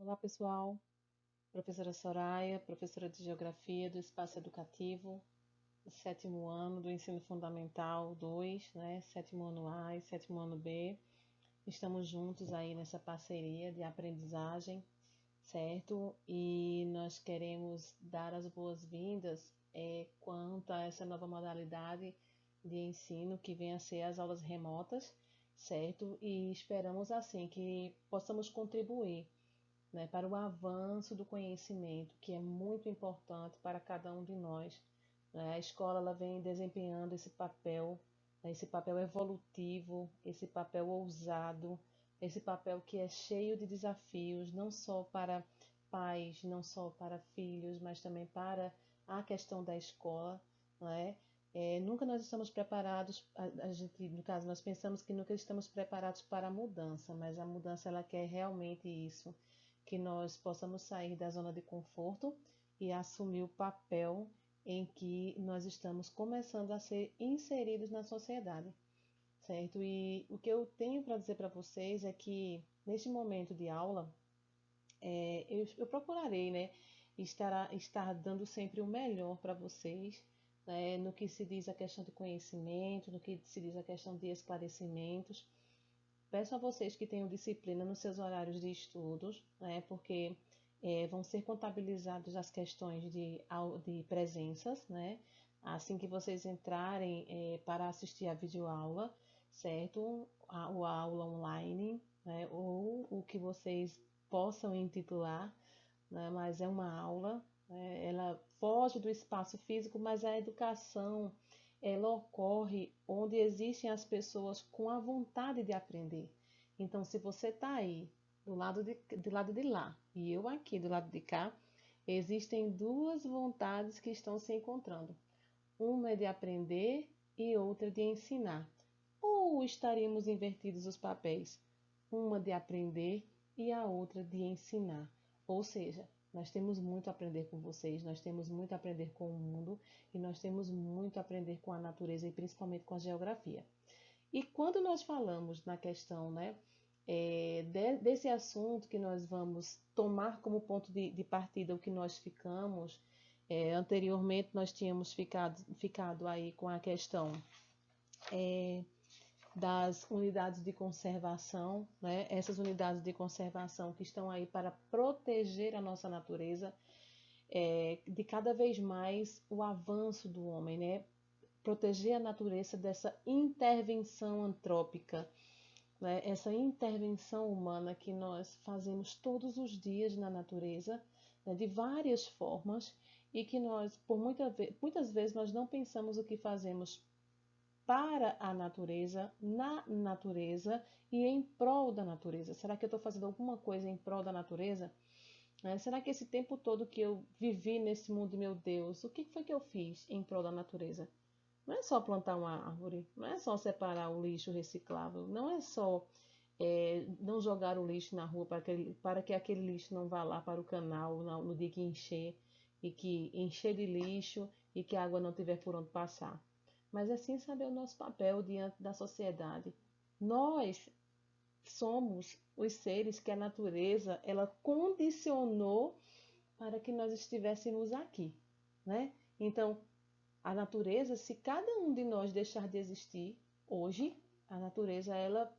Olá, pessoal. Professora Soraya, professora de Geografia do Espaço Educativo, do sétimo ano do Ensino Fundamental 2, né? Sétimo ano A e sétimo ano B. Estamos juntos aí nessa parceria de aprendizagem, certo? E nós queremos dar as boas-vindas quanto a essa nova modalidade de ensino que vem a ser as aulas remotas, certo? E esperamos assim que possamos contribuir, né, para o avanço do conhecimento, que é muito importante para cada um de nós, né? A escola ela vem desempenhando esse papel, né, esse papel evolutivo, esse papel ousado, esse papel que é cheio de desafios, não só para pais, não só para filhos, mas também para a questão da escola, né? Nunca nós estamos preparados, a gente, no caso, nós pensamos que nunca estamos preparados para a mudança, mas a mudança ela quer realmente isso, que nós possamos sair da zona de conforto e assumir o papel em que nós estamos começando a ser inseridos na sociedade, certo? E o que eu tenho para dizer para vocês é que neste momento de aula, eu procurarei, né, estar dando sempre o melhor para vocês, né, no que se diz a questão de conhecimento, no que se diz a questão de esclarecimentos. Peço a vocês que tenham disciplina nos seus horários de estudos, né, porque vão ser contabilizadas as questões de presenças, né, assim que vocês entrarem para assistir a videoaula, certo? A aula online, né, ou o que vocês possam intitular, né, mas é uma aula, né, ela foge do espaço físico, mas a educação ela ocorre onde existem as pessoas com a vontade de aprender. Então, se você está aí do lado de lá e eu aqui do lado de cá, existem duas vontades que estão se encontrando. Uma é de aprender e outra de ensinar. Ou estaríamos invertidos os papéis? Uma de aprender e a outra de ensinar. Ou seja, nós temos muito a aprender com vocês, nós temos muito a aprender com o mundo e nós temos muito a aprender com a natureza e principalmente com a geografia. E quando nós falamos na questão, né, desse assunto que nós vamos tomar como ponto de partida o que nós ficamos, anteriormente nós tínhamos ficado aí com a questão das unidades de conservação, né? Essas unidades de conservação que estão aí para proteger a nossa natureza, de cada vez mais o avanço do homem, né? Proteger a natureza dessa intervenção antrópica, né? Essa intervenção humana que nós fazemos todos os dias na natureza, né? De várias formas, e que nós, muitas vezes, nós não pensamos o que fazemos para a natureza, na natureza e em prol da natureza. Será que eu estou fazendo alguma coisa em prol da natureza? Será que esse tempo todo que eu vivi nesse mundo, meu Deus, o que foi que eu fiz em prol da natureza? Não é só plantar uma árvore, não é só separar o lixo reciclável, não é só não jogar o lixo na rua para que aquele lixo não vá lá para o canal no dia que encher, e que encher de lixo e que a água não tiver por onde passar. Mas é sim saber o nosso papel diante da sociedade. Nós somos os seres que a natureza ela condicionou para que nós estivéssemos aqui, né? Então, a natureza, se cada um de nós deixar de existir hoje, a natureza ela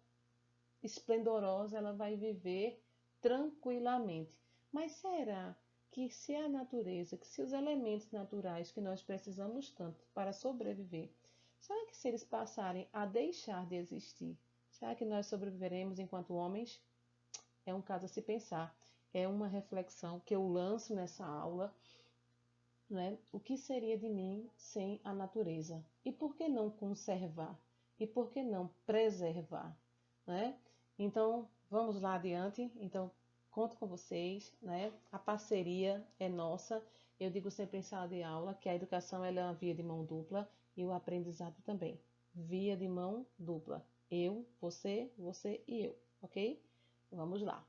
esplendorosa, ela vai viver tranquilamente. Mas será que se a natureza, que se os elementos naturais que nós precisamos tanto para sobreviver, será que se eles passarem a deixar de existir, será que nós sobreviveremos enquanto homens? É um caso a se pensar. É uma reflexão que eu lanço nessa aula, né? O que seria de mim sem a natureza? E por que não conservar? E por que não preservar? Né? Então, vamos lá adiante. Então, conto com vocês, né? A parceria é nossa. Eu digo sempre em sala de aula que a educação ela é uma via de mão dupla e o aprendizado também. Via de mão dupla. Eu, você e eu, ok? Vamos lá.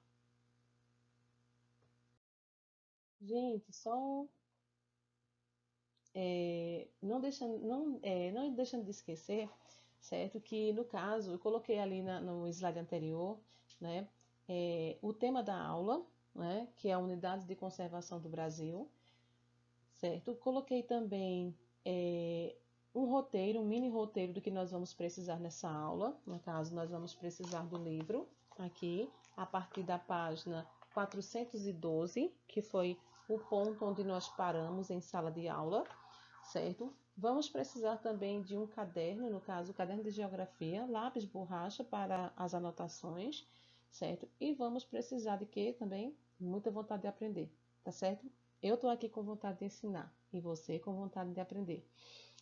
Gente, só não deixando de esquecer, certo? Que no caso, eu coloquei ali no slide anterior, né? O tema da aula, né, que é a Unidade de Conservação do Brasil, certo? Coloquei também um roteiro, um mini roteiro do que nós vamos precisar nessa aula. No caso, nós vamos precisar do livro aqui, a partir da página 412, que foi o ponto onde nós paramos em sala de aula, certo? Vamos precisar também de um caderno, no caso, o caderno de geografia, lápis, borracha para as anotações, certo? E vamos precisar de quê também? Muita vontade de aprender, tá certo? Eu estou aqui com vontade de ensinar e você com vontade de aprender.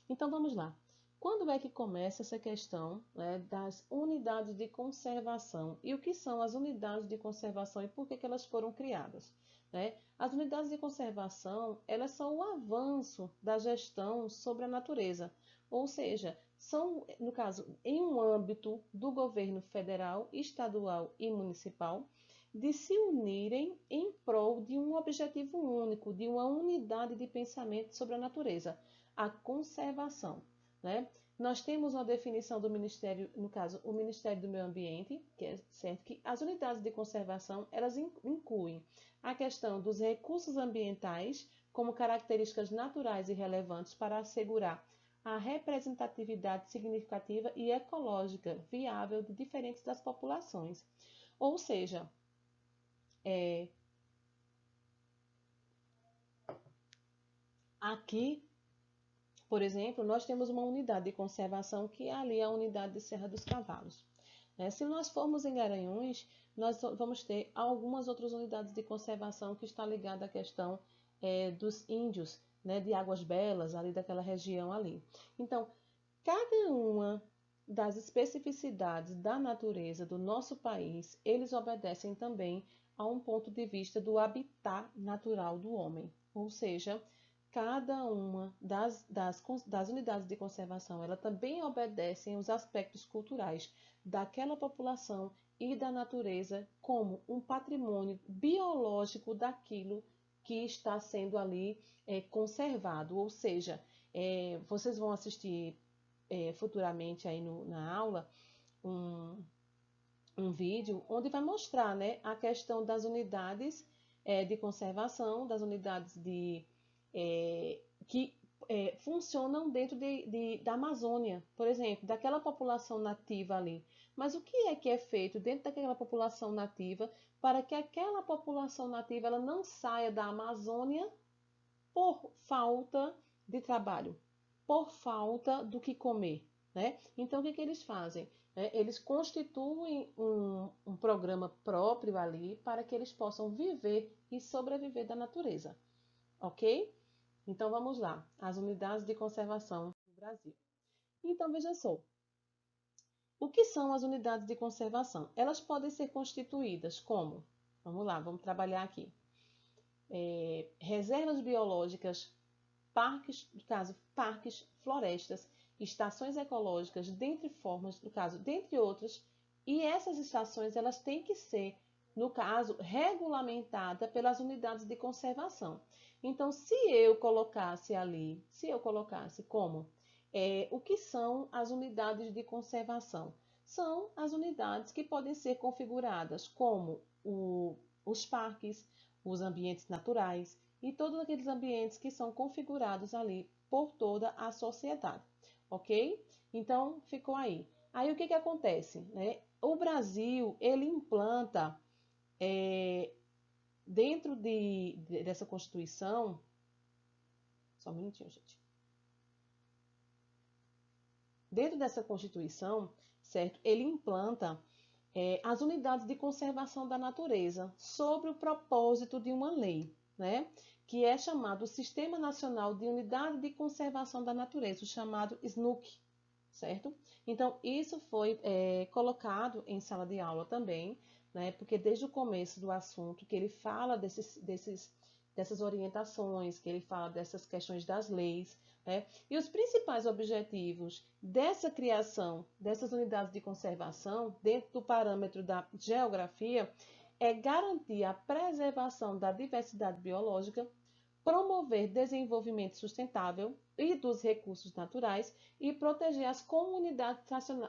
Então vamos lá. Quando é que começa essa questão, né, das unidades de conservação? E o que são as unidades de conservação e por que elas foram criadas? Né? As unidades de conservação, elas são o avanço da gestão sobre a natureza. Ou seja, são, no caso, em um âmbito do governo federal, estadual e municipal, de se unirem em prol de um objetivo único, de uma unidade de pensamento sobre a natureza, a conservação, né? Nós temos uma definição do Ministério, no caso, o Ministério do Meio Ambiente, que é certo que as unidades de conservação, elas incluem a questão dos recursos ambientais como características naturais e relevantes para assegurar a representatividade significativa e ecológica viável de diferentes das populações. Ou seja, aqui, por exemplo, nós temos uma unidade de conservação que é ali a unidade de Serra dos Cavalos. Se nós formos em Garanhuns, nós vamos ter algumas outras unidades de conservação que está ligada à questão dos índios, né, de Águas Belas, ali daquela região ali. Então, cada uma das especificidades da natureza do nosso país, eles obedecem também a um ponto de vista do habitat natural do homem, ou seja, cada uma das unidades de conservação, ela também obedecem os aspectos culturais daquela população e da natureza como um patrimônio biológico daquilo que está sendo ali conservado. Ou seja, vocês vão assistir futuramente aí na aula um vídeo onde vai mostrar, né, a questão das unidades de conservação, das unidades que funcionam dentro da Amazônia, por exemplo, daquela população nativa ali. Mas o que é feito dentro daquela população nativa para que aquela população nativa ela não saia da Amazônia por falta de trabalho, por falta do que comer, né? Então, o que eles fazem? Eles constituem um programa próprio ali para que eles possam viver e sobreviver da natureza, ok? Então, vamos lá, as unidades de conservação do Brasil. Então, veja só, o que são as unidades de conservação? Elas podem ser constituídas como? Vamos lá, vamos trabalhar aqui. Reservas biológicas, parques, no caso, parques, florestas, estações ecológicas, dentre formas, no caso, dentre outras, e essas estações elas têm que ser, no caso, regulamentada pelas unidades de conservação. Então, se eu colocasse como o que são as unidades de conservação? São as unidades que podem ser configuradas como os parques, os ambientes naturais e todos aqueles ambientes que são configurados ali por toda a sociedade, ok? Então, ficou aí. Aí, o que acontece? Né? O Brasil, ele implanta, dentro dessa Constituição, só um minutinho, gente. Dentro dessa Constituição, certo? Ele implanta as unidades de conservação da natureza sobre o propósito de uma lei, né? Que é chamado Sistema Nacional de Unidade de Conservação da Natureza, o chamado SNUC, certo? Então, isso foi colocado em sala de aula também, né? Porque desde o começo do assunto, que ele fala dessas orientações, que ele fala dessas questões das leis, né? E os principais objetivos dessa criação dessas unidades de conservação, dentro do parâmetro da geografia, é garantir a preservação da diversidade biológica, promover desenvolvimento sustentável e dos recursos naturais e proteger as comunidades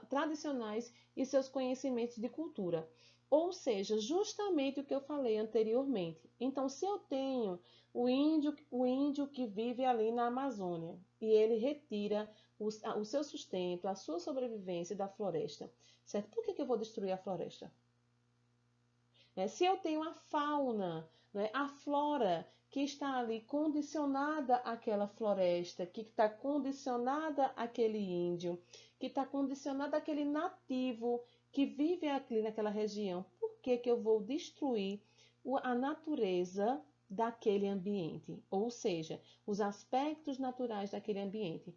tradicionais e seus conhecimentos de cultura. Ou seja, justamente o que eu falei anteriormente. Então, se eu tenho o índio que vive ali na Amazônia e ele retira o seu sustento, a sua sobrevivência da floresta, certo? Por que eu vou destruir a floresta? Se eu tenho a fauna, né, a flora que está ali condicionada àquela floresta, que está condicionada àquele índio, que está condicionada àquele nativo que vive ali naquela região, por que eu vou destruir a natureza daquele ambiente? Ou seja, os aspectos naturais daquele ambiente.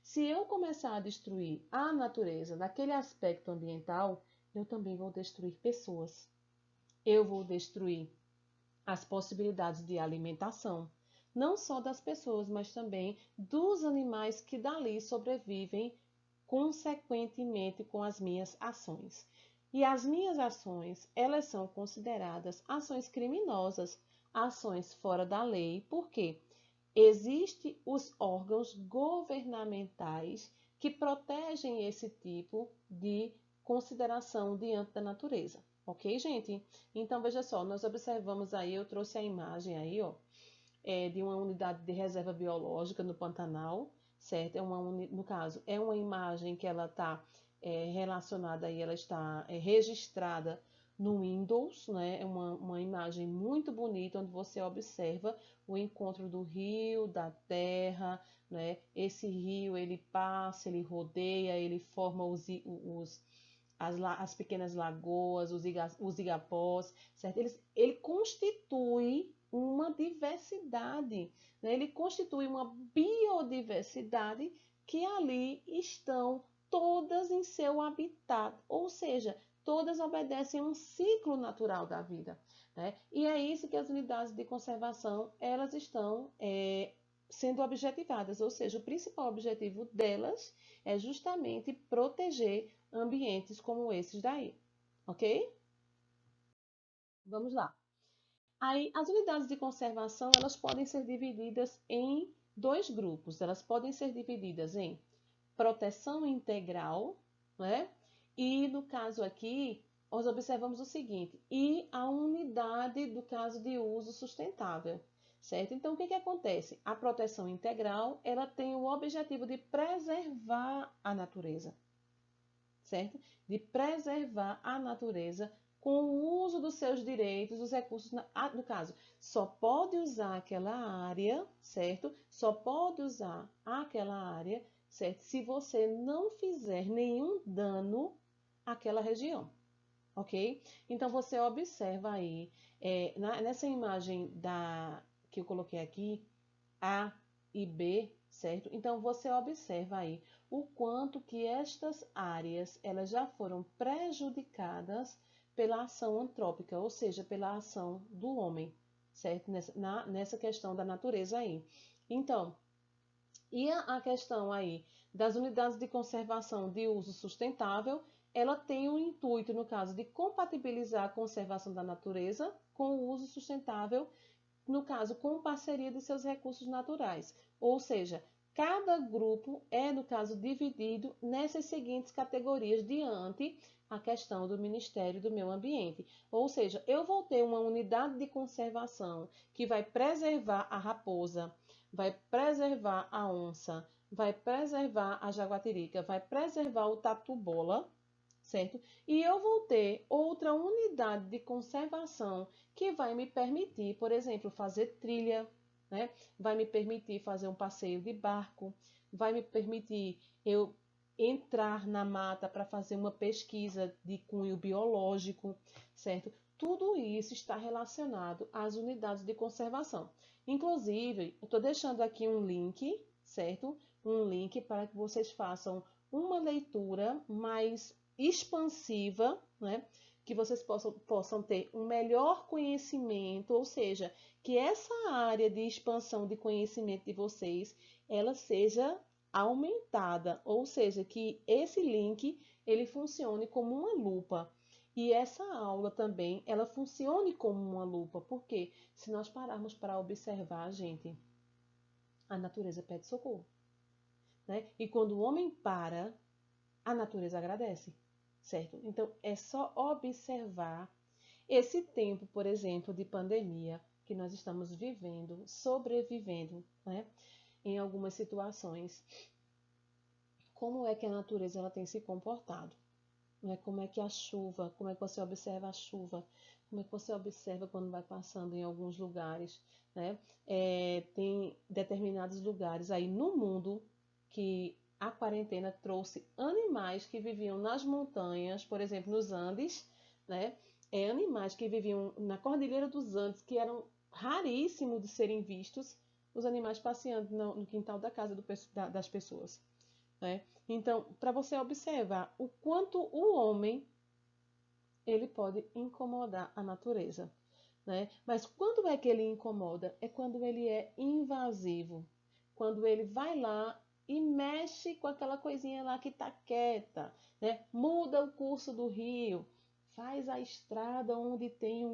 Se eu começar a destruir a natureza daquele aspecto ambiental, eu também vou destruir pessoas. Eu vou destruir as possibilidades de alimentação, não só das pessoas, mas também dos animais que dali sobrevivem consequentemente com as minhas ações. E as minhas ações, elas são consideradas ações criminosas, ações fora da lei, porque existem os órgãos governamentais que protegem esse tipo de consideração diante da natureza. Ok, gente? Então, veja só, nós observamos aí, eu trouxe a imagem aí, ó, de uma unidade de reserva biológica no Pantanal, certo? No caso, é uma imagem que ela está relacionada aí, ela está registrada no Windows, né? É uma imagem muito bonita, onde você observa o encontro do rio, da terra, né? Esse rio, ele passa, ele rodeia, ele forma as pequenas lagoas, os igapós, certo? Ele constitui uma diversidade, né? Ele constitui uma biodiversidade que ali estão todas em seu habitat, ou seja, todas obedecem a um ciclo natural da vida, né? E é isso que as unidades de conservação elas estão sendo objetivadas, ou seja, o principal objetivo delas é justamente proteger ambientes como esses daí, ok? Vamos lá. Aí, as unidades de conservação, elas podem ser divididas em dois grupos. Elas podem ser divididas em proteção integral, né? E no caso aqui, nós observamos o seguinte, e a unidade do caso de uso sustentável, certo? Então, o que acontece? A proteção integral, ela tem o objetivo de preservar a natureza, certo? De preservar a natureza com o uso dos seus direitos, dos recursos, no caso, só pode usar aquela área, certo? Só pode usar aquela área, certo? Se você não fizer nenhum dano àquela região, ok? Então, você observa aí, nessa imagem que eu coloquei aqui, A e B, certo? Então, você observa aí o quanto que estas áreas elas já foram prejudicadas pela ação antrópica, ou seja, pela ação do homem, certo? Nessa questão da natureza aí. Então, e a questão aí das unidades de conservação de uso sustentável, ela tem o intuito, no caso, de compatibilizar a conservação da natureza com o uso sustentável, no caso, com parceria de seus recursos naturais. Ou seja, cada grupo é, no caso, dividido nessas seguintes categorias diante a questão do Ministério do Meio Ambiente. Ou seja, eu vou ter uma unidade de conservação que vai preservar a raposa, vai preservar a onça, vai preservar a jaguatirica, vai preservar o tatu-bola, certo? E eu vou ter outra unidade de conservação que vai me permitir, por exemplo, fazer trilha, né? Vai me permitir fazer um passeio de barco, vai me permitir eu entrar na mata para fazer uma pesquisa de cunho biológico, certo? Tudo isso está relacionado às unidades de conservação. Inclusive, eu estou deixando aqui um link, certo? Um link para que vocês façam uma leitura mais expansiva, né? Que vocês possam ter um melhor conhecimento, ou seja, que essa área de expansão de conhecimento de vocês, ela seja aumentada, ou seja, que esse link ele funcione como uma lupa. E essa aula também, ela funcione como uma lupa, porque se nós pararmos para observar, gente, a natureza pede socorro, né? E quando o homem para, a natureza agradece, certo? Então, é só observar Esse tempo, por exemplo, de pandemia que nós estamos vivendo, sobrevivendo, né, em algumas situações, como é que a natureza ela tem se comportado? Né? Como é que a chuva, como é que você observa a chuva, como é que você observa quando vai passando em alguns lugares, né? Tem determinados lugares aí no mundo que a quarentena trouxe animais que viviam nas montanhas, por exemplo, nos Andes, né? Animais que viviam na Cordilheira dos Andes, que eram raríssimos de serem vistos, os animais passeando no quintal da casa das pessoas. Né? Então, para você observar o quanto o homem ele pode incomodar a natureza. Né? Mas quando é que ele incomoda? É quando ele é invasivo. Quando ele vai lá e mexe com aquela coisinha lá que está quieta. Né? Muda o curso do rio. Faz a estrada onde tem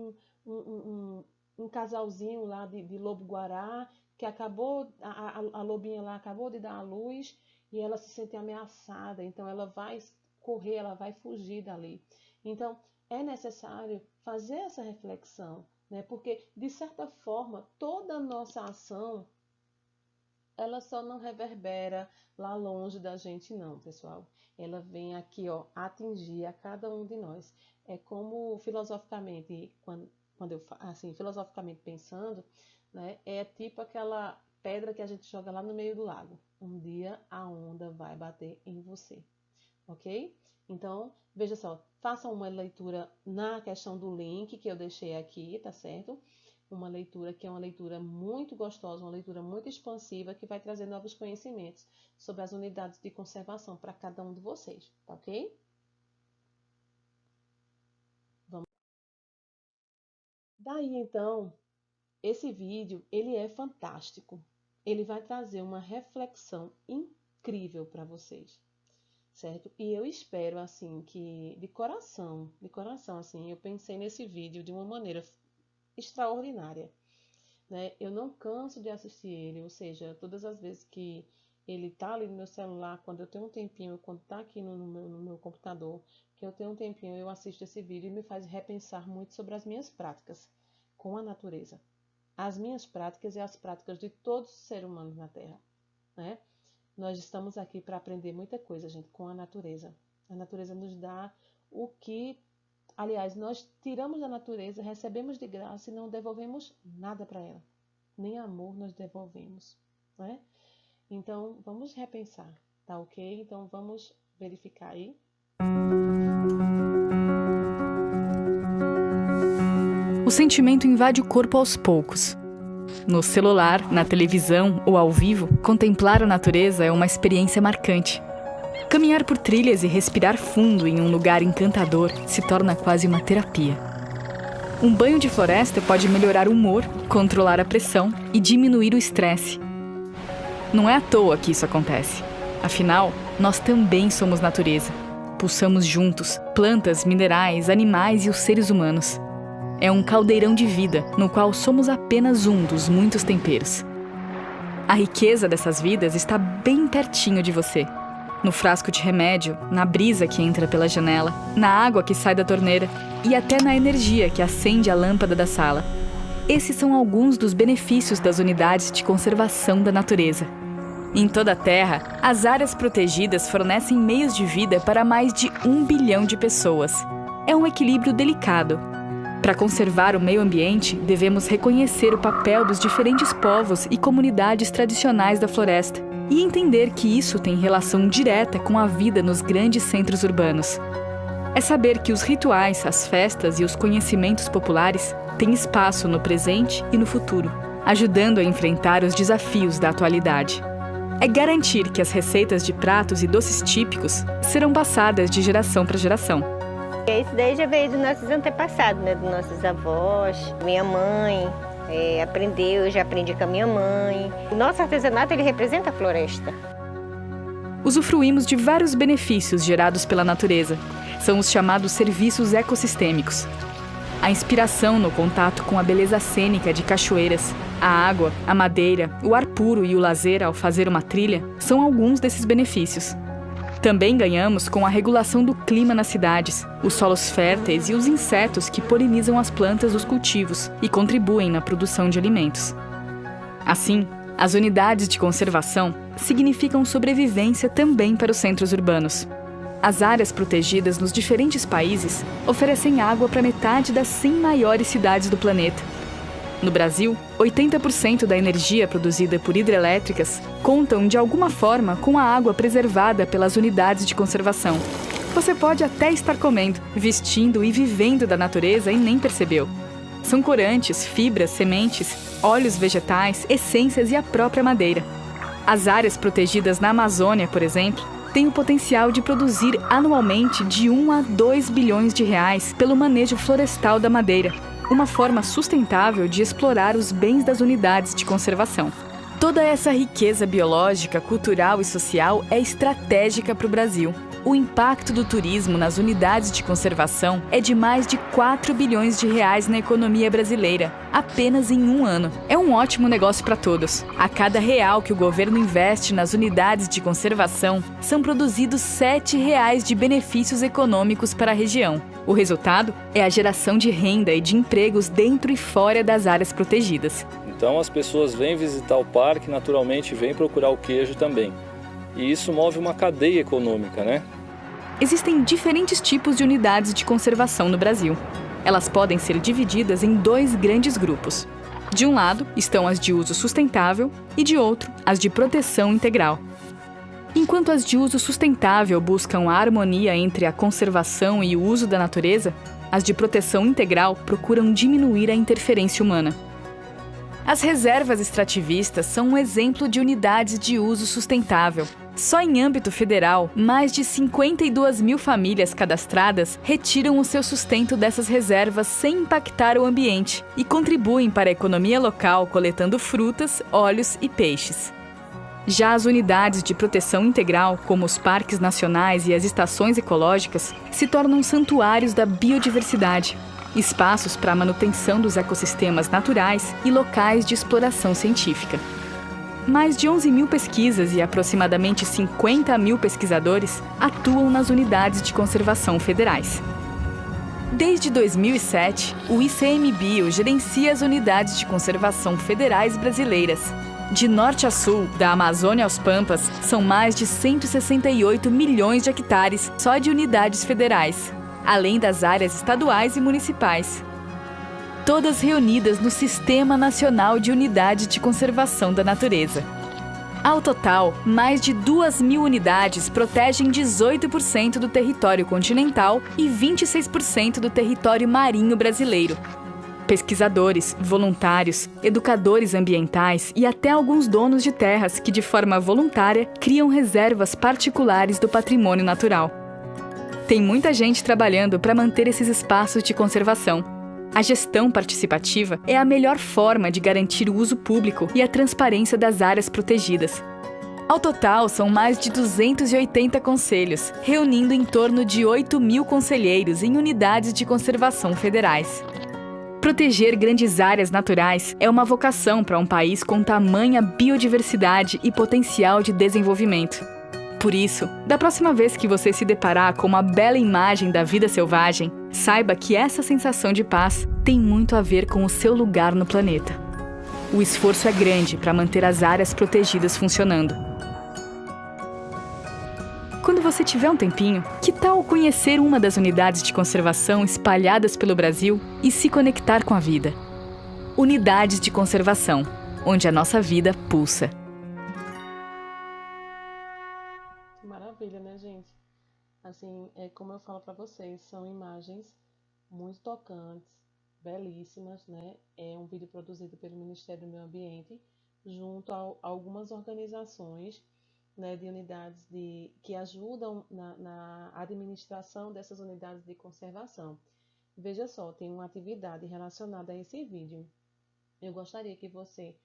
um casalzinho lá de lobo-guará, que acabou, a lobinha lá acabou de dar a luz e ela se sente ameaçada, então ela vai correr, ela vai fugir dali. Então, é necessário fazer essa reflexão, né? Porque, de certa forma, toda a nossa ação, ela só não reverbera lá longe da gente, não, pessoal. Ela vem aqui, ó, atingir a cada um de nós. É como, filosoficamente, quando eu assim, filosoficamente pensando, né? É tipo aquela pedra que a gente joga lá no meio do lago. Um dia a onda vai bater em você, ok? Então, veja só, façam uma leitura na questão do link que eu deixei aqui, tá certo? Uma leitura que é uma leitura muito gostosa, uma leitura muito expansiva, que vai trazer novos conhecimentos sobre as unidades de conservação para cada um de vocês, tá ok? Vamos. Daí, então, esse vídeo, ele é fantástico. Ele vai trazer uma reflexão incrível para vocês, certo? E eu espero, assim, que de coração, assim, eu pensei nesse vídeo de uma maneira extraordinária, né? Eu não canso de assistir ele, ou seja, todas as vezes que ele tá ali no meu celular, quando eu tenho um tempinho, quando tá aqui no meu computador, que eu tenho um tempinho, eu assisto esse vídeo e me faz repensar muito sobre as minhas práticas com a natureza. As minhas práticas e as práticas de todos os seres humanos na Terra, né? Nós estamos aqui para aprender muita coisa, gente, com a natureza. A natureza nos dá o que, aliás, nós tiramos da natureza, recebemos de graça e não devolvemos nada para ela. Nem amor nós devolvemos, né? Então, vamos repensar, tá ok? Então, vamos verificar aí. O sentimento invade o corpo aos poucos. No celular, na televisão ou ao vivo, contemplar a natureza é uma experiência marcante. Caminhar por trilhas e respirar fundo em um lugar encantador se torna quase uma terapia. Um banho de floresta pode melhorar o humor, controlar a pressão e diminuir o estresse. Não é à toa que isso acontece. Afinal, nós também somos natureza. Pulsamos juntos plantas, minerais, animais e os seres humanos. É um caldeirão de vida, no qual somos apenas um dos muitos temperos. A riqueza dessas vidas está bem pertinho de você. No frasco de remédio, na brisa que entra pela janela, na água que sai da torneira e até na energia que acende a lâmpada da sala. Esses são alguns dos benefícios das unidades de conservação da natureza. Em toda a Terra, as áreas protegidas fornecem meios de vida para mais de 1 bilhão de pessoas. É um equilíbrio delicado. Para conservar o meio ambiente, devemos reconhecer o papel dos diferentes povos e comunidades tradicionais da floresta e entender que isso tem relação direta com a vida nos grandes centros urbanos. É saber que os rituais, as festas e os conhecimentos populares têm espaço no presente e no futuro, ajudando a enfrentar os desafios da atualidade. É garantir que as receitas de pratos e doces típicos serão passadas de geração para geração. Isso daí já veio dos nossos antepassados, né? Dos nossos avós, minha mãe aprendeu, eu já aprendi com a minha mãe. O nosso artesanato, ele representa a floresta. Usufruímos de vários benefícios gerados pela natureza. São os chamados serviços ecossistêmicos. A inspiração no contato com a beleza cênica de cachoeiras, a água, a madeira, o ar puro e o lazer ao fazer uma trilha são alguns desses benefícios. Também ganhamos com a regulação do clima nas cidades, os solos férteis e os insetos que polinizam as plantas dos cultivos e contribuem na produção de alimentos. Assim, as unidades de conservação significam sobrevivência também para os centros urbanos. As áreas protegidas nos diferentes países oferecem água para metade das 100 maiores cidades do planeta. No Brasil, 80% da energia produzida por hidrelétricas contam de alguma forma com a água preservada pelas unidades de conservação. Você pode até estar comendo, vestindo e vivendo da natureza e nem percebeu. São corantes, fibras, sementes, óleos vegetais, essências e a própria madeira. As áreas protegidas na Amazônia, por exemplo, têm o potencial de produzir anualmente de 1 a 2 bilhões de reais pelo manejo florestal da madeira, uma forma sustentável de explorar os bens das unidades de conservação. Toda essa riqueza biológica, cultural e social é estratégica para o Brasil. O impacto do turismo nas unidades de conservação é de mais de 4 bilhões de reais na economia brasileira, apenas em um ano. É um ótimo negócio para todos. A cada real que o governo investe nas unidades de conservação, são produzidos R$ 7 de benefícios econômicos para a região. O resultado é a geração de renda e de empregos dentro e fora das áreas protegidas. Então as pessoas vêm visitar o parque, naturalmente vêm procurar o queijo também. E isso move uma cadeia econômica, né? Existem diferentes tipos de unidades de conservação no Brasil. Elas podem ser divididas em 2 grandes grupos. De um lado estão as de uso sustentável e de outro, as de proteção integral. Enquanto as de uso sustentável buscam a harmonia entre a conservação e o uso da natureza, as de proteção integral procuram diminuir a interferência humana. As reservas extrativistas são um exemplo de unidades de uso sustentável. Só em âmbito federal, mais de 52 mil famílias cadastradas retiram o seu sustento dessas reservas sem impactar o ambiente e contribuem para a economia local coletando frutas, óleos e peixes. Já as unidades de proteção integral, como os parques nacionais e as estações ecológicas, se tornam santuários da biodiversidade, espaços para a manutenção dos ecossistemas naturais e locais de exploração científica. Mais de 11 mil pesquisas e aproximadamente 50 mil pesquisadores atuam nas unidades de conservação federais. Desde 2007, o ICMBio gerencia as unidades de conservação federais brasileiras. De norte a sul, da Amazônia aos Pampas, são mais de 168 milhões de hectares só de unidades federais, além das áreas estaduais e municipais. Todas reunidas no Sistema Nacional de Unidade de Conservação da Natureza. Ao total, mais de 2.000 unidades protegem 18% do território continental e 26% do território marinho brasileiro. Pesquisadores, voluntários, educadores ambientais e até alguns donos de terras que, de forma voluntária, criam reservas particulares do patrimônio natural. Tem muita gente trabalhando para manter esses espaços de conservação. A gestão participativa é a melhor forma de garantir o uso público e a transparência das áreas protegidas. Ao total, são mais de 280 conselhos, reunindo em torno de 8.000 conselheiros em unidades de conservação federais. Proteger grandes áreas naturais é uma vocação para um país com tamanha biodiversidade e potencial de desenvolvimento. Por isso, da próxima vez que você se deparar com uma bela imagem da vida selvagem, saiba que essa sensação de paz tem muito a ver com o seu lugar no planeta. O esforço é grande para manter as áreas protegidas funcionando. Quando você tiver um tempinho, que tal conhecer uma das unidades de conservação espalhadas pelo Brasil e se conectar com a vida? Unidades de conservação, onde a nossa vida pulsa. Maravilha, né, gente? Assim, como eu falo para vocês, são imagens muito tocantes, belíssimas, né? É um vídeo produzido pelo Ministério do Meio Ambiente, junto a algumas organizações, né, de unidades que ajudam na administração dessas unidades de conservação. Veja só, tem uma atividade relacionada a esse vídeo. Eu gostaria que você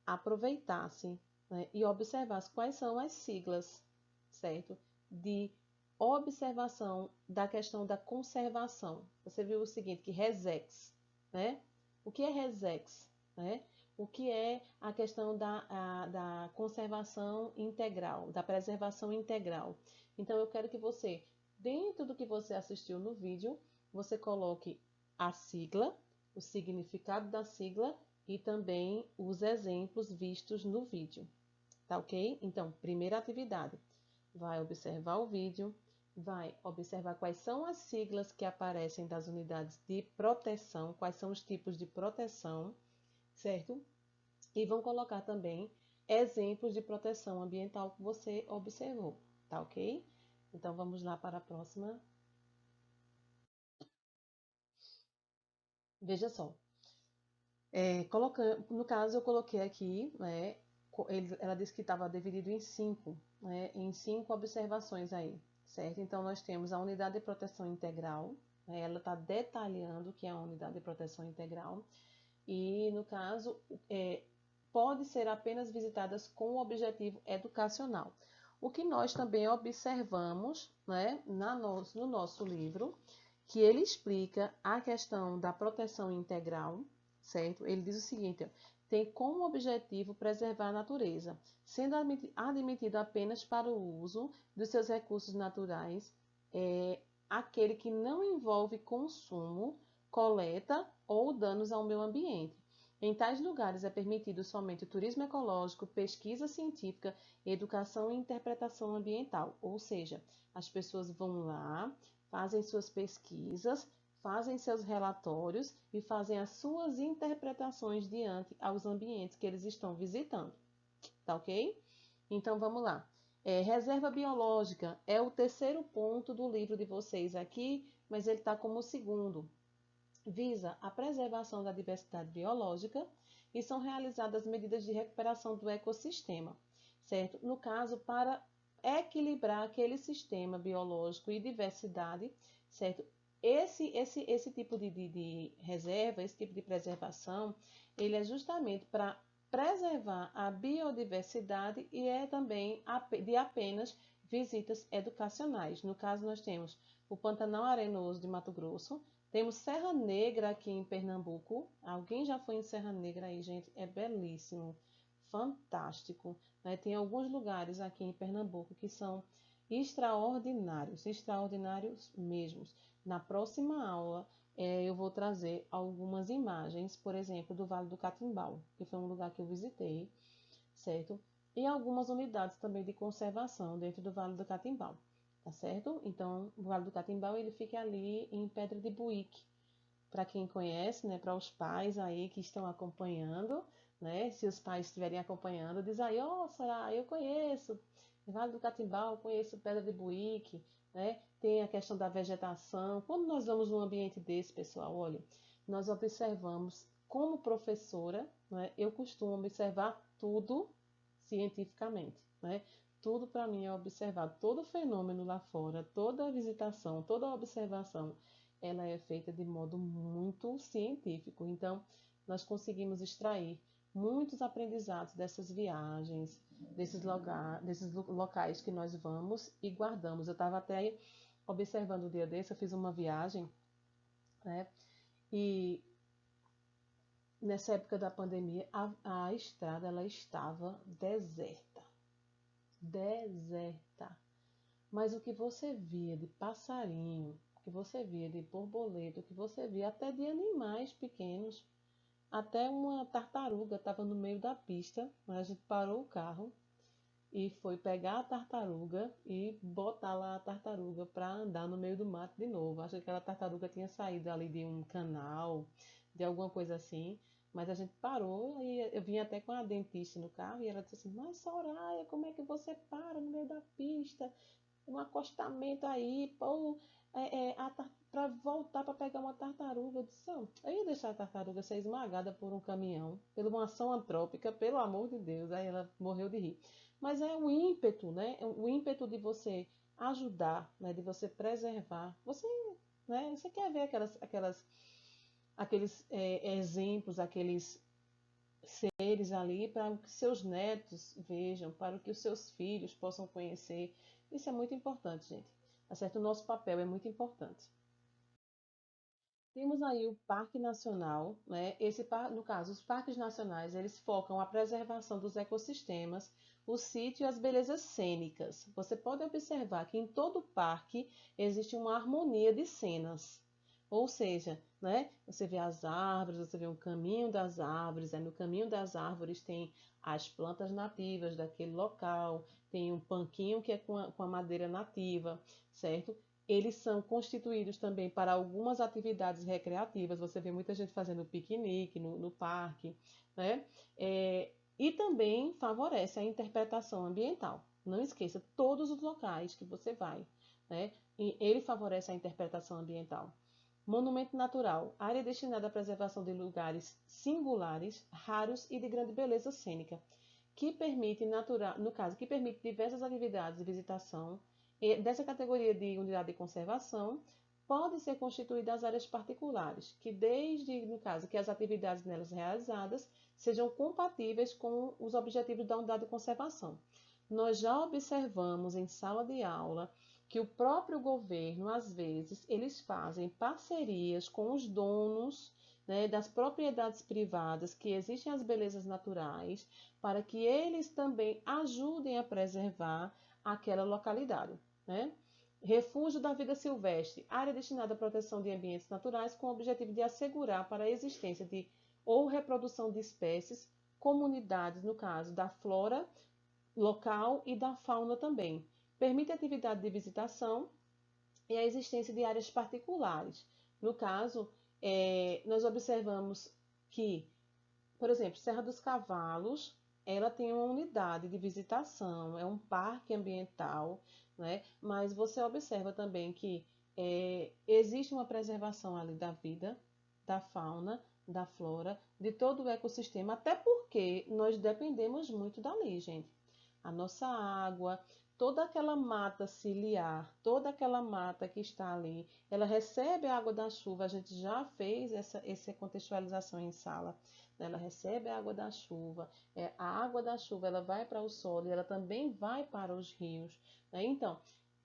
aproveitasse, né, e observasse quais são as siglas, certo? De observação da questão da conservação. Você viu o seguinte, que RESEX, né? O que é RESEX, né? o que é a questão da conservação integral, da preservação integral. Então, eu quero que você, dentro do que você assistiu no vídeo, você coloque a sigla, o significado da sigla e também os exemplos vistos no vídeo. Tá ok? Então, primeira atividade, vai observar o vídeo, vai observar quais são as siglas que aparecem das unidades de proteção, quais são os tipos de proteção, certo? E vão colocar também exemplos de proteção ambiental que você observou, tá ok? Então, vamos lá para a próxima. Veja só. No caso, eu coloquei aqui, né, ela disse que estava dividido em 5, né, em 5 observações aí, certo? Então, nós temos a unidade de proteção integral, né, ela está detalhando o que é a unidade de proteção integral, e, no caso, pode ser apenas visitadas com o objetivo educacional. O que nós também observamos, né, no nosso livro, que ele explica a questão da proteção integral, certo? Ele diz o seguinte, ó, tem como objetivo preservar a natureza, sendo admitido apenas para o uso dos seus recursos naturais, aquele que não envolve consumo, coleta ou danos ao meio ambiente. Em tais lugares é permitido somente o turismo ecológico, pesquisa científica, educação e interpretação ambiental, ou seja, as pessoas vão lá, fazem suas pesquisas, fazem seus relatórios e fazem as suas interpretações diante aos ambientes que eles estão visitando. Tá ok? Então vamos lá. Reserva biológica é o terceiro ponto do livro de vocês aqui, mas ele está como o segundo. Visa a preservação da diversidade biológica e são realizadas medidas de recuperação do ecossistema, certo? No caso, para equilibrar aquele sistema biológico e diversidade, certo? Esse tipo de reserva, esse tipo de preservação, ele é justamente para preservar a biodiversidade e é também de apenas visitas educacionais. No caso, nós temos o Pantanal Arenoso de Mato Grosso, temos Serra Negra aqui em Pernambuco. Alguém já foi em Serra Negra aí, gente? É belíssimo, fantástico, né? Tem alguns lugares aqui em Pernambuco que são extraordinários, extraordinários mesmo. Na próxima aula, eu vou trazer algumas imagens, por exemplo, do Vale do Catimbau, que foi um lugar que eu visitei, certo? E algumas unidades também de conservação dentro do Vale do Catimbau. Tá certo? Então, o Vale do Catimbau, ele fica ali em Pedra de Buíque. Para quem conhece, né, para os pais aí que estão acompanhando, né, se os pais estiverem acompanhando, diz aí, ó, Soraya, eu conheço Vale do Catimbau, eu conheço Pedra de Buíque, né, tem a questão da vegetação. Quando nós vamos num ambiente desse, pessoal, olha, nós observamos, como professora, né, eu costumo observar tudo cientificamente, né? Tudo para mim é observado, todo fenômeno lá fora, toda visitação, toda observação, ela é feita de modo muito científico. Então, nós conseguimos extrair muitos aprendizados dessas viagens, desses locais que nós vamos e guardamos. Eu estava até observando o dia desse, eu fiz uma viagem, né? E nessa época da pandemia, a estrada ela estava deserta. Deserta. Mas o que você via de passarinho, o que você via de borboleta, o que você via até de animais pequenos, até uma tartaruga estava no meio da pista, mas a gente parou o carro e foi pegar a tartaruga e botar lá a tartaruga para andar no meio do mato de novo. Acho que aquela tartaruga tinha saído ali de um canal, de alguma coisa assim. Mas a gente parou e eu vim até com a dentista no carro e ela disse assim, mas Soraya, como é que você para no meio da pista? Um acostamento aí, para voltar para pegar uma tartaruga. Eu disse, não, eu ia deixar a tartaruga ser esmagada por um caminhão, por uma ação antrópica, pelo amor de Deus. Aí ela morreu de rir. Mas é o ímpeto, né? O ímpeto de você ajudar, né? De você preservar. Você quer ver aqueles exemplos, aqueles seres ali para que seus netos vejam, para que os seus filhos possam conhecer. Isso é muito importante, gente. Tá certo? O nosso papel é muito importante. Temos aí o Parque Nacional, né? No caso, os parques nacionais, eles focam a preservação dos ecossistemas, o sítio e as belezas cênicas. Você pode observar que em todo parque existe uma harmonia de cenas. Ou seja, né? Você vê as árvores, você vê um caminho das árvores, no caminho das árvores tem as plantas nativas daquele local, tem um banquinho que é com a madeira nativa, certo? Eles são constituídos também para algumas atividades recreativas. Você vê muita gente fazendo piquenique no parque, né? E também favorece a interpretação ambiental. Não esqueça, todos os locais que você vai, né? E ele favorece a interpretação ambiental. Monumento natural, área destinada à preservação de lugares singulares, raros e de grande beleza cênica, que permite que permite diversas atividades de visitação. Dessa categoria de unidade de conservação, pode ser constituída as áreas particulares, que no caso, que as atividades nelas realizadas sejam compatíveis com os objetivos da unidade de conservação. Nós já observamos em sala de aula que o próprio governo, às vezes, eles fazem parcerias com os donos, né, das propriedades privadas que existem as belezas naturais, para que eles também ajudem a preservar aquela localidade, né? Refúgio da vida silvestre, área destinada à proteção de ambientes naturais com o objetivo de assegurar para a existência de ou reprodução de espécies, comunidades, no caso da flora local e da fauna também. Permite atividade de visitação e a existência de áreas particulares. No caso, nós observamos que, por exemplo, Serra dos Cavalos, ela tem uma unidade de visitação, é um parque ambiental, né? Mas você observa também que existe uma preservação ali da vida, da fauna, da flora, de todo o ecossistema, até porque nós dependemos muito dali, gente. A nossa água, toda aquela mata ciliar, toda aquela mata que está ali, ela recebe a água da chuva. A gente já fez essa contextualização em sala. Ela recebe a água da chuva. A água da chuva ela vai para o solo e ela também vai para os rios, né? Então,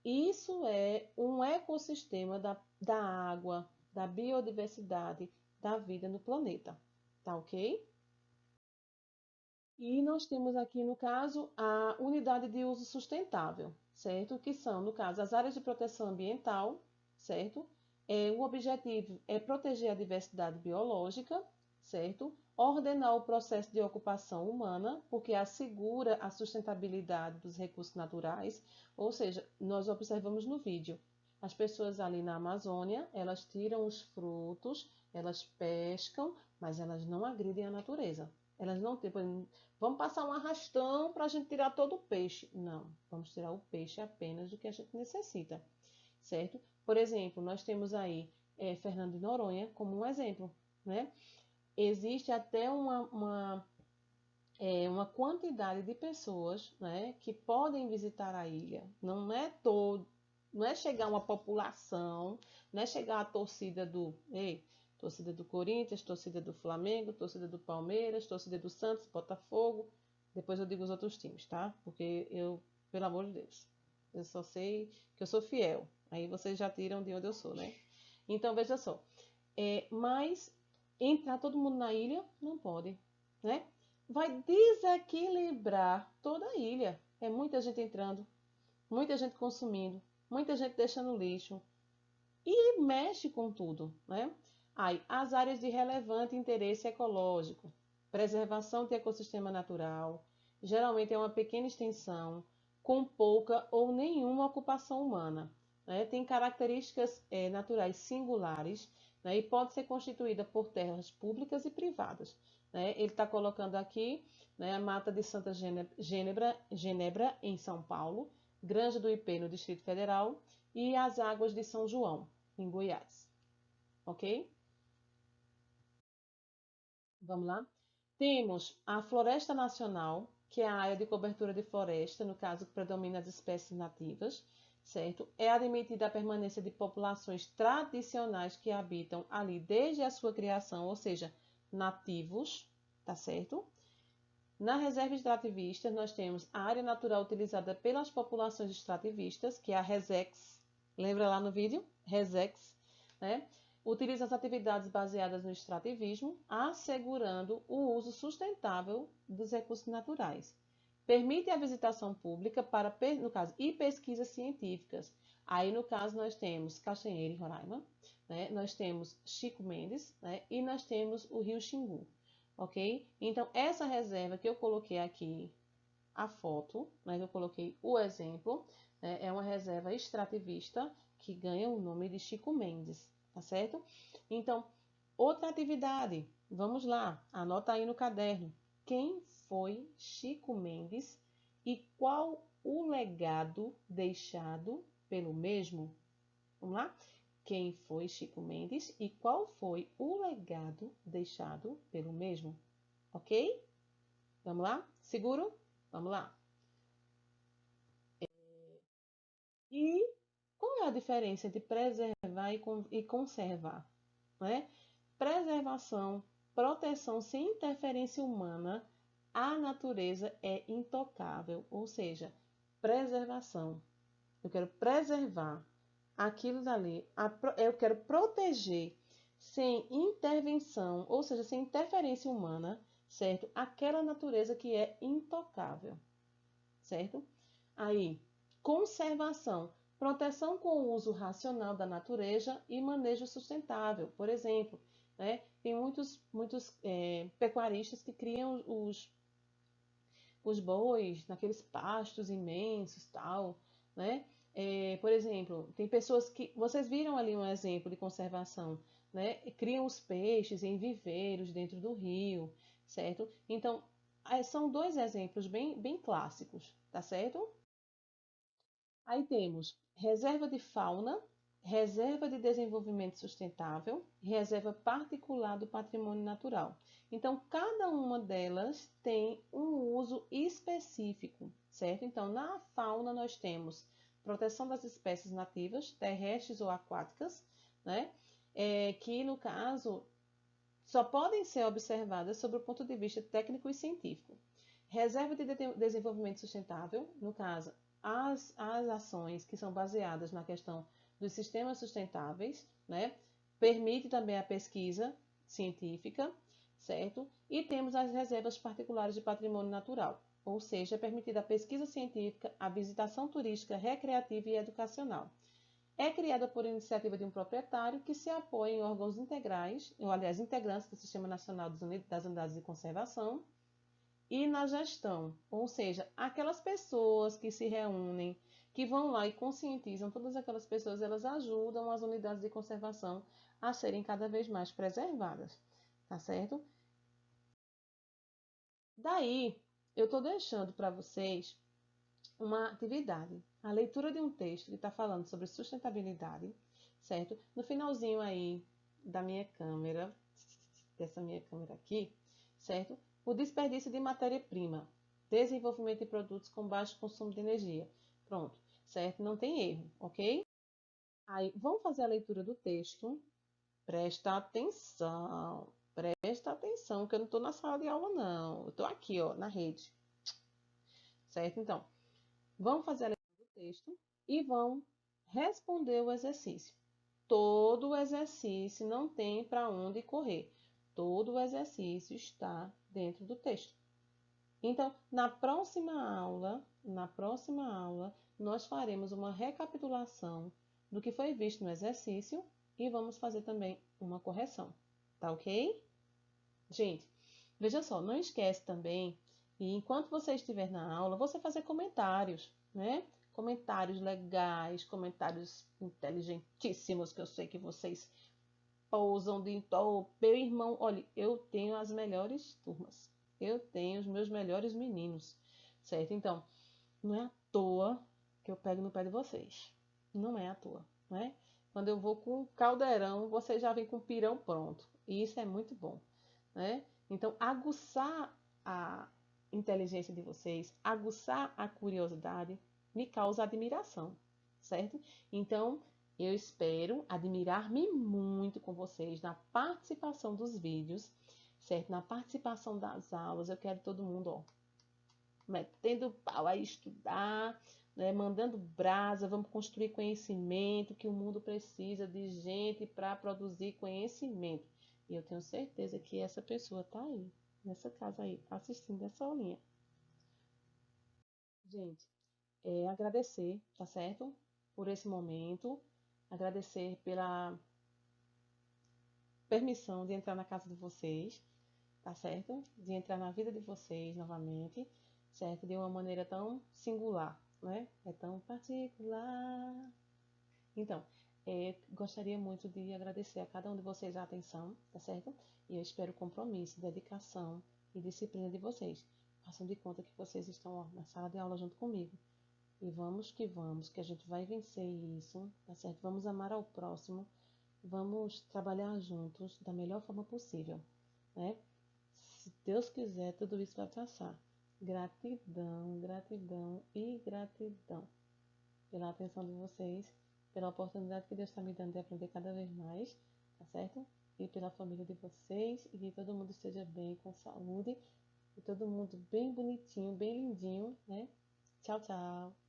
isso é um ecossistema da água, da biodiversidade, da vida no planeta. Tá ok? E nós temos aqui, no caso, a unidade de uso sustentável, certo? Que são, no caso, as áreas de proteção ambiental, certo? O objetivo é proteger a diversidade biológica, certo? Ordenar o processo de ocupação humana, porque assegura a sustentabilidade dos recursos naturais. Ou seja, nós observamos no vídeo, as pessoas ali na Amazônia, elas tiram os frutos, elas pescam, mas elas não agridem a natureza. Elas não têm, vamos passar um arrastão para a gente tirar todo o peixe. Não, vamos tirar o peixe apenas do que a gente necessita, certo? Por exemplo, nós temos aí Fernando de Noronha como um exemplo, né? Existe até uma quantidade de pessoas, né, que podem visitar a ilha. Não é chegar uma população, não é chegar a torcida torcida do Corinthians, torcida do Flamengo, torcida do Palmeiras, torcida do Santos, Botafogo. Depois eu digo os outros times, tá? Porque pelo amor de Deus, eu só sei que eu sou fiel. Aí vocês já tiram de onde eu sou, né? Então, veja só. Mas entrar todo mundo na ilha não pode, né? Vai desequilibrar toda a ilha. É muita gente entrando, muita gente consumindo, muita gente deixando lixo e mexe com tudo, né? Aí, as áreas de relevante interesse ecológico, preservação de ecossistema natural, geralmente é uma pequena extensão, com pouca ou nenhuma ocupação humana, né? Tem características naturais singulares, né? E pode ser constituída por terras públicas e privadas, né? Ele está colocando aqui, né, a Mata de Santa Genebra, em São Paulo, Granja do Ipê, no Distrito Federal, e as Águas de São João, em Goiás. Ok? Vamos lá? Temos a Floresta Nacional, que é a área de cobertura de floresta, no caso que predomina as espécies nativas, certo? É admitida a permanência de populações tradicionais que habitam ali desde a sua criação, ou seja, nativos, tá certo? Na reserva extrativista, nós temos a área natural utilizada pelas populações extrativistas, que é a RESEX. Lembra lá no vídeo? RESEX, né? Utiliza as atividades baseadas no extrativismo, assegurando o uso sustentável dos recursos naturais. Permite a visitação pública para, no caso, e pesquisas científicas. Aí, no caso, nós temos Caxanheira, em Roraima, né? Nós temos Chico Mendes, né? E nós temos o Rio Xingu, ok? Então, essa reserva que eu coloquei aqui, a foto, né? Eu coloquei o exemplo, né? É uma reserva extrativista que ganha o nome de Chico Mendes, tá certo? Então, outra atividade, vamos lá, anota aí no caderno. Quem foi Chico Mendes e qual o legado deixado pelo mesmo? Vamos lá? Quem foi Chico Mendes e qual foi o legado deixado pelo mesmo? Ok? Vamos lá? Seguro? Vamos lá. E qual é a diferença entre preservar e conservar? Né? Preservação, proteção sem interferência humana, a natureza é intocável, ou seja, preservação. Eu quero preservar aquilo dali, eu quero proteger sem intervenção, ou seja, sem interferência humana, certo? Aquela natureza que é intocável, certo? Aí, conservação, proteção com o uso racional da natureza e manejo sustentável. Por exemplo, né, tem muitos pecuaristas que criam os bois naqueles pastos imensos, tal, né? Por exemplo, tem pessoas que... Vocês viram ali um exemplo de conservação, né? Criam os peixes em viveiros dentro do rio, certo? Então, são dois exemplos bem clássicos, tá certo? Aí temos reserva de fauna, reserva de desenvolvimento sustentável, reserva particular do patrimônio natural. Então, cada uma delas tem um uso específico, certo? Então, na fauna nós temos proteção das espécies nativas, terrestres ou aquáticas, né? Que, no caso, só podem ser observadas sob o ponto de vista técnico e científico. Reserva de desenvolvimento sustentável, no caso, as ações que são baseadas na questão dos sistemas sustentáveis, né? Permite também a pesquisa científica, certo? E temos as reservas particulares de patrimônio natural, ou seja, é permitida a pesquisa científica, a visitação turística, recreativa e educacional. É criada por iniciativa de um proprietário que se apoia em órgãos integrais, ou aliás, integrantes do Sistema Nacional das Unidades de Conservação, e na gestão, ou seja, aquelas pessoas que se reúnem, que vão lá e conscientizam, todas aquelas pessoas, elas ajudam as unidades de conservação a serem cada vez mais preservadas, tá certo? Daí, eu estou deixando para vocês uma atividade, a leitura de um texto que está falando sobre sustentabilidade, certo? No finalzinho aí da minha câmera, dessa minha câmera aqui, certo? O desperdício de matéria-prima, desenvolvimento de produtos com baixo consumo de energia. Pronto, certo? Não tem erro, ok? Aí, vamos fazer a leitura do texto. Presta atenção, que eu não estou na sala de aula, não. Eu estou aqui, ó, na rede. Certo? Então, vamos fazer a leitura do texto e vão responder o exercício. Todo o exercício não tem para onde correr. Todo o exercício está dentro do texto. Então, na próxima aula, nós faremos uma recapitulação do que foi visto no exercício e vamos fazer também uma correção. Tá ok? Gente, veja só, não esquece também, e enquanto você estiver na aula, você fazer comentários, né? Comentários legais, comentários inteligentíssimos, que eu sei que vocês pousam de... Oh, meu irmão, olha, eu tenho as melhores turmas. Eu tenho os meus melhores meninos, certo? Então, não é à toa que eu pego no pé de vocês. Não é à toa, né? Quando eu vou com caldeirão, vocês já vêm com o pirão pronto. E isso é muito bom, né? Então, aguçar a inteligência de vocês, aguçar a curiosidade, me causa admiração, certo? Então, eu espero admirar-me muito com vocês na participação dos vídeos, certo? Na participação das aulas. Eu quero todo mundo, ó, metendo pau a estudar, né, mandando brasa, vamos construir conhecimento, que o mundo precisa de gente para produzir conhecimento. E eu tenho certeza que essa pessoa está aí, nessa casa aí, assistindo essa aulinha. Gente, agradecer, tá certo? Por esse momento, agradecer pela permissão de entrar na casa de vocês, tá certo? De entrar na vida de vocês novamente, certo? De uma maneira tão singular, né? É tão particular. Então, gostaria muito de agradecer a cada um de vocês a atenção, tá certo? E eu espero o compromisso, dedicação e disciplina de vocês. Façam de conta que vocês estão, ó, na sala de aula junto comigo. E vamos, que a gente vai vencer isso, tá certo? Vamos amar ao próximo, vamos trabalhar juntos da melhor forma possível, né? Se Deus quiser, tudo isso vai passar. Gratidão, gratidão e gratidão pela atenção de vocês, pela oportunidade que Deus está me dando de aprender cada vez mais, tá certo? E pela família de vocês, e que todo mundo esteja bem, com saúde, e todo mundo bem bonitinho, bem lindinho, né? Tchau, tchau!